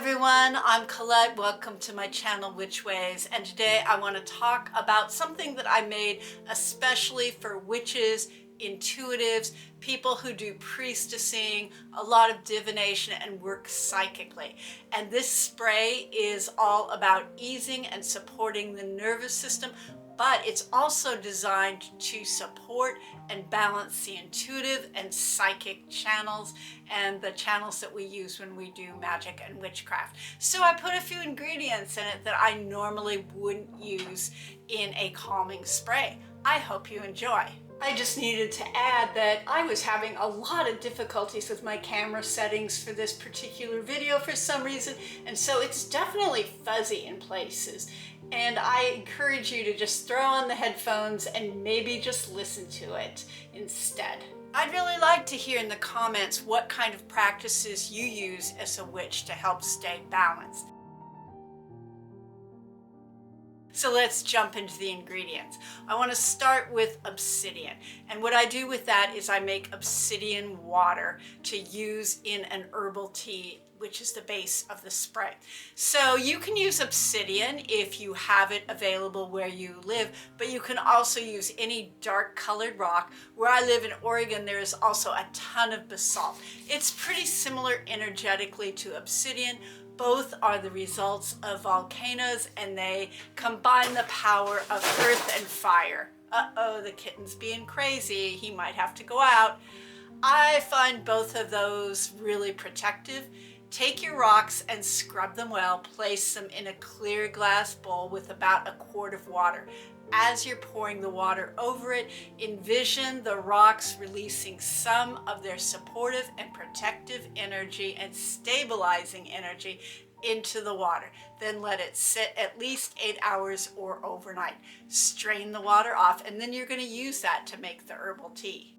everyone, I'm Colette. Welcome to my channel Witch Ways, and today I want to talk about something that I made especially for witches, intuitives, people who do priestessing, a lot of divination and work psychically. And this spray is all about easing and supporting the nervous system, but it's also designed to support and balance the intuitive and psychic channels and the channels that we use when we do magic and witchcraft. So I put a few ingredients in it that I normally wouldn't use in a calming spray. I hope you enjoy. I just needed to add that I was having a lot of difficulties with my camera settings for this particular video for some reason, and so it's definitely fuzzy in places. And I encourage you to just throw on the headphones and maybe just listen to it instead. I'd really like to hear in the comments what kind of practices you use as a witch to help stay balanced. So let's jump into the ingredients. I want to start with obsidian. And what I do with that is I make obsidian water to use in an herbal tea, which is the base of the spray. So you can use obsidian if you have it available where you live, but you can also use any dark colored rock. Where I live in Oregon, there is also a ton of basalt. It's pretty similar energetically to obsidian. Both are the results of volcanoes, and they combine the power of earth and fire. Uh-oh, the kitten's being crazy. He might have to go out. I find both of those really protective. Take your rocks and scrub them well. Place them in a clear glass bowl with about a quart of water. As you're pouring the water over it, envision the rocks releasing some of their supportive and protective energy and stabilizing energy into the water. Then let it sit at least 8 hours or overnight. Strain the water off, and then you're going to use that to make the herbal tea.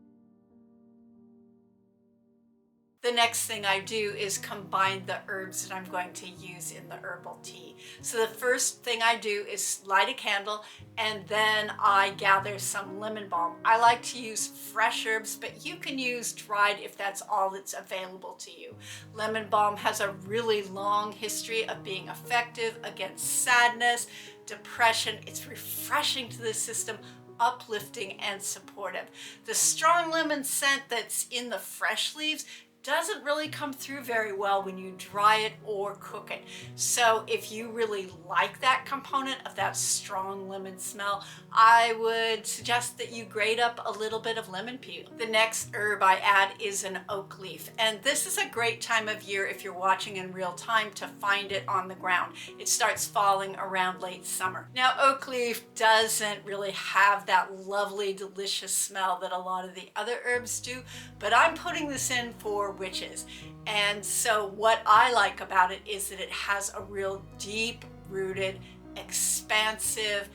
The next thing I do is combine the herbs that I'm going to use in the herbal tea. So the first thing I do is light a candle, and then I gather some lemon balm. I like to use fresh herbs, but you can use dried if that's all that's available to you. Lemon balm has a really long history of being effective against sadness, depression. It's refreshing to the system, uplifting and supportive. The strong lemon scent that's in the fresh leaves doesn't really come through very well when you dry it or cook it. So if you really like that component of that strong lemon smell, I would suggest that you grate up a little bit of lemon peel. The next herb I add is an oak leaf, and this is a great time of year if you're watching in real time to find it on the ground. It starts falling around late summer. Now, oak leaf doesn't really have that lovely, delicious smell that a lot of the other herbs do, but I'm putting this in for witches. And so what I like about it is that it has a real deep-rooted, expansive,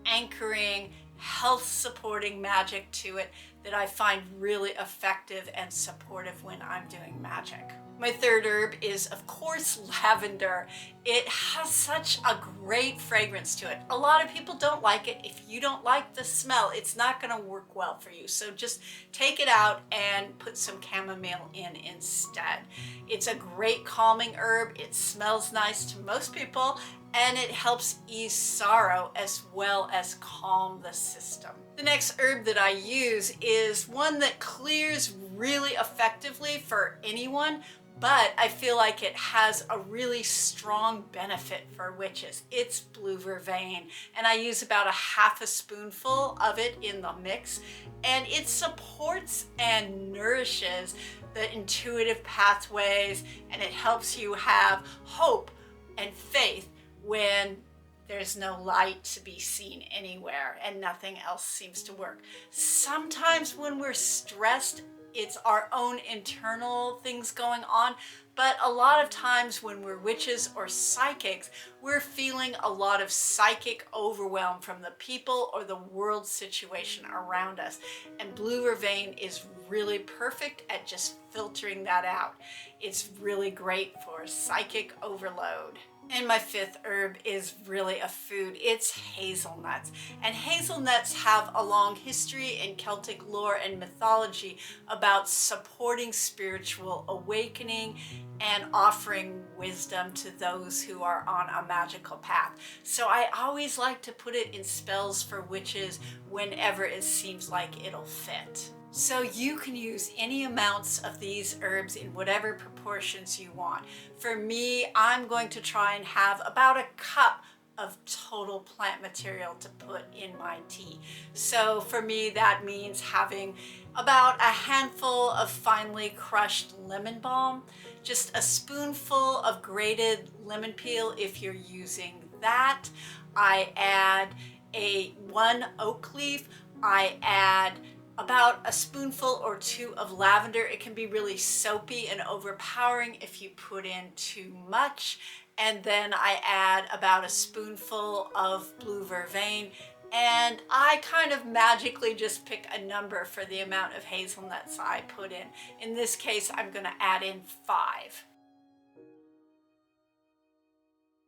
anchoring, health-supporting magic to it that I find really effective and supportive when I'm doing magic. My third herb is, of course, lavender. It has such a great fragrance to it. A lot of people don't like it. If you don't like the smell, it's not going to work well for you. So just take it out and put some chamomile in instead. It's a great calming herb. It smells nice to most people, and it helps ease sorrow as well as calm the system. The next herb that I use is one that clears really effectively for anyone, but I feel like it has a really strong benefit for witches. It's blue vervain, and I use about a half a spoonful of it in the mix, and it supports and nourishes the intuitive pathways, and it helps you have hope and faith when there's no light to be seen anywhere and nothing else seems to work. Sometimes when we're stressed, it's our own internal things going on, but a lot of times when we're witches or psychics, we're feeling a lot of psychic overwhelm from the people or the world situation around us. And blue vervain is really perfect at just filtering that out. It's really great for psychic overload. And my fifth herb is really a food. It's hazelnuts. And hazelnuts have a long history in Celtic lore and mythology about supporting spiritual awakening and offering wisdom to those who are on a magical path. So I always like to put it in spells for witches whenever it seems like it'll fit. So you can use any amounts of these herbs in whatever proportions you want. For me, I'm going to try and have about a cup of total plant material to put in my tea. So for me, that means having about a handful of finely crushed lemon balm, just a spoonful of grated lemon peel if you're using that. I add one oak leaf. I add about a spoonful or two of lavender. It can be really soapy and overpowering if you put in too much. And then I add about a spoonful of blue vervain. And I kind of magically just pick a number for the amount of hazelnuts I put in. In this case, I'm going to add in 5.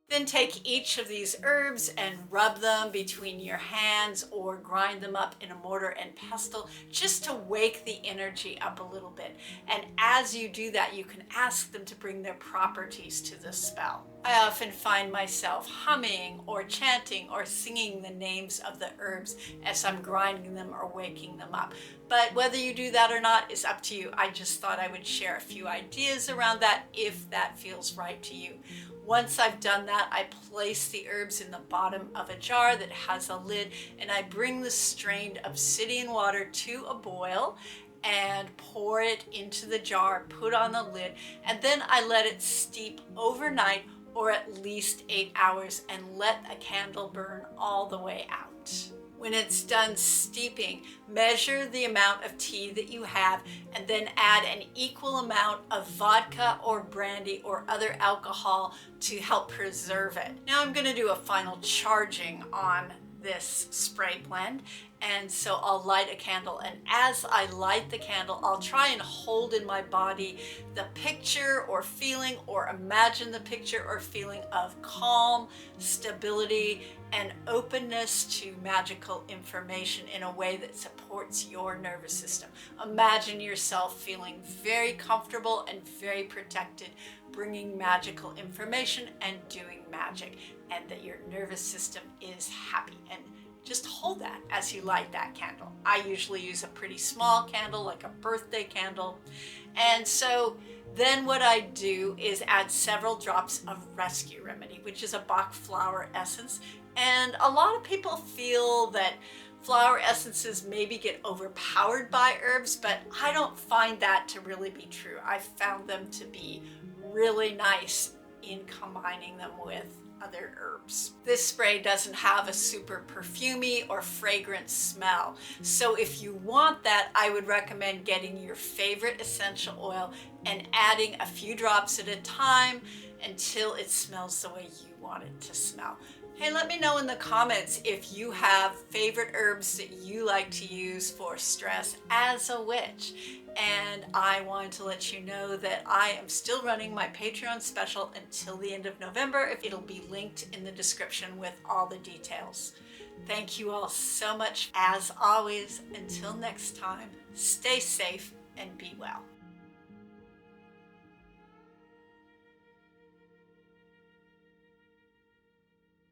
Then take each of these herbs and rub them between your hands or grind them up in a mortar and pestle just to wake the energy up a little bit. And as you do that, you can ask them to bring their properties to the spell. I often find myself humming or chanting or singing the names of the herbs as I'm grinding them or waking them up. But whether you do that or not is up to you. I just thought I would share a few ideas around that if that feels right to you. Once I've done that, I place the herbs in the bottom of a jar that has a lid, and I bring the strained obsidian water to a boil and pour it into the jar, put on the lid, and then I let it steep overnight or at least 8 hours and let a candle burn all the way out. When it's done steeping, measure the amount of tea that you have and then add an equal amount of vodka or brandy or other alcohol to help preserve it. Now I'm going to do a final charging on this spray blend, and so I'll light a candle, and as I light the candle, I'll try and hold in my body the picture or feeling or imagine the picture or feeling of calm, stability, and openness to magical information in a way that supports your nervous system. Imagine yourself feeling very comfortable and very protected, bringing magical information and doing magic, and that your nervous system is happy. And just hold that as you light that candle. I usually use a pretty small candle, like a birthday candle. And so then what I do is add several drops of Rescue Remedy, which is a Bach flower essence. And a lot of people feel that flower essences maybe get overpowered by herbs, but I don't find that to really be true. I've found them to be really nice in combining them with other herbs. This spray doesn't have a super perfumey or fragrant smell. So if you want that, I would recommend getting your favorite essential oil and adding a few drops at a time until it smells the way you want it to smell. Hey, let me know in the comments if you have favorite herbs that you like to use for stress as a witch. And I wanted to let you know that I am still running my Patreon special until the end of November. It'll be linked in the description with all the details. Thank you all so much. As always, until next time, stay safe and be well.